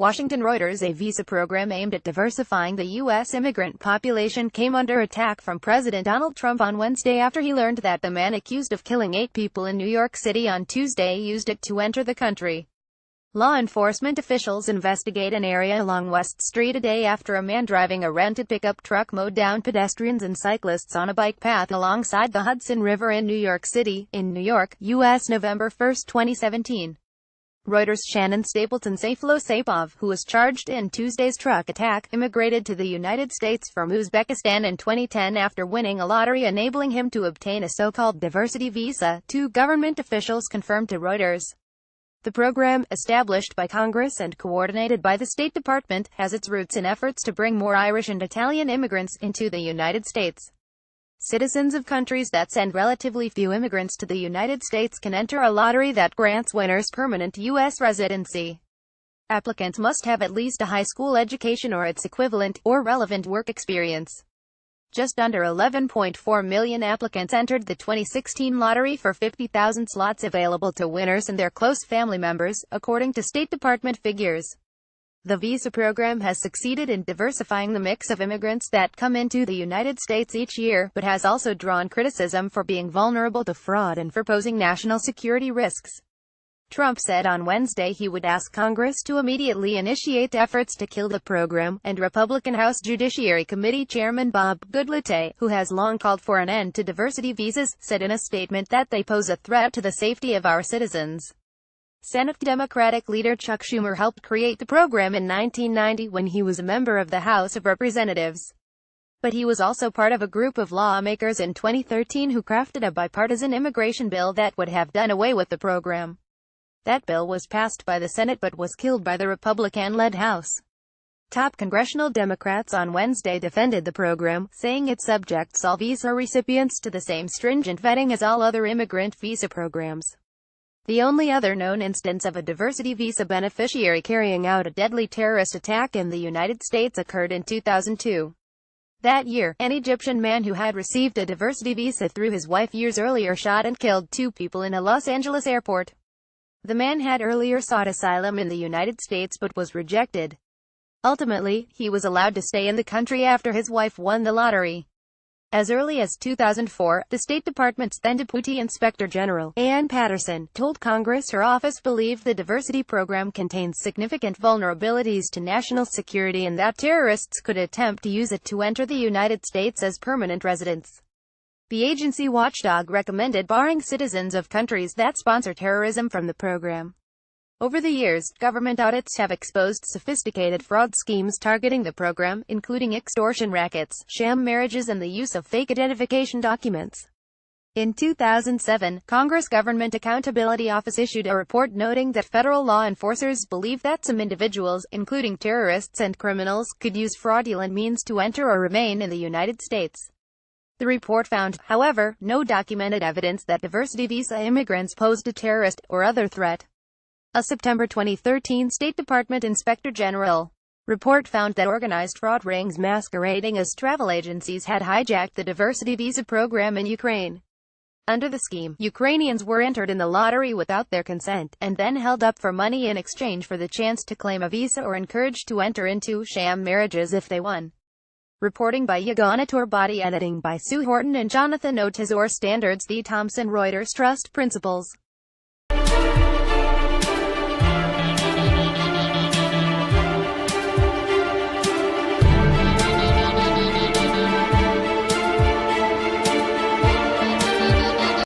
Washington. Reuters A visa program aimed at diversifying the U.S. immigrant population came under attack from President Donald Trump on Wednesday after he learned that the man accused of killing 8 people in New York City on Tuesday used it to enter the country. Law enforcement officials investigate an area along West Street a day after a man driving a rented pickup truck mowed down pedestrians and cyclists on a bike path alongside the Hudson River in New York City, in New York, U.S. November 1, 2017. Reuters' Shannon Stapleton Sayflo-Saipov, who was charged in Tuesday's truck attack, immigrated to the United States from Uzbekistan in 2010 after winning a lottery enabling him to obtain a so-called diversity visa, 2 government officials confirmed to Reuters. The program, established by Congress and coordinated by the State Department, has its roots in efforts to bring more Irish and Italian immigrants into the United States. Citizens of countries that send relatively few immigrants to the United States can enter a lottery that grants winners permanent U.S. residency. Applicants must have at least a high school education or its equivalent, or relevant work experience. Just under 11.4 million applicants entered the 2016 lottery for 50,000 slots available to winners and their close family members, according to State Department figures. The visa program has succeeded in diversifying the mix of immigrants that come into the United States each year, but has also drawn criticism for being vulnerable to fraud and for posing national security risks. Trump said on Wednesday he would ask Congress to immediately initiate efforts to kill the program, and Republican House Judiciary Committee Chairman Bob Goodlatte, who has long called for an end to diversity visas, said in a statement that they pose a threat to the safety of our citizens. Senate Democratic leader Chuck Schumer helped create the program in 1990 when he was a member of the House of Representatives. But he was also part of a group of lawmakers in 2013 who crafted a bipartisan immigration bill that would have done away with the program. That bill was passed by the Senate but was killed by the Republican-led House. Top congressional Democrats on Wednesday defended the program, saying it subjects all visa recipients to the same stringent vetting as all other immigrant visa programs. The only other known instance of a diversity visa beneficiary carrying out a deadly terrorist attack in the United States occurred in 2002. That year, an Egyptian man who had received a diversity visa through his wife years earlier shot and killed 2 people in a Los Angeles airport. The man had earlier sought asylum in the United States but was rejected. Ultimately, he was allowed to stay in the country after his wife won the lottery. As early as 2004, the State Department's then Deputy Inspector General, Ann Patterson, told Congress her office believed the diversity program contains significant vulnerabilities to national security and that terrorists could attempt to use it to enter the United States as permanent residents. The agency watchdog recommended barring citizens of countries that sponsor terrorism from the program. Over the years, government audits have exposed sophisticated fraud schemes targeting the program, including extortion rackets, sham marriages and the use of fake identification documents. In 2007, Congress Government Accountability Office issued a report noting that federal law enforcers believe that some individuals, including terrorists and criminals, could use fraudulent means to enter or remain in the United States. The report found, however, no documented evidence that diversity visa immigrants posed a terrorist or other threat. A September 2013 State Department Inspector General report found that organized fraud rings masquerading as travel agencies had hijacked the diversity visa program in Ukraine. Under the scheme, Ukrainians were entered in the lottery without their consent, and then held up for money in exchange for the chance to claim a visa or encouraged to enter into sham marriages if they won. Reporting by Yagana Torbati, editing by Sue Horton and Jonathan Otazor. Standards The Thomson Reuters Trust Principles.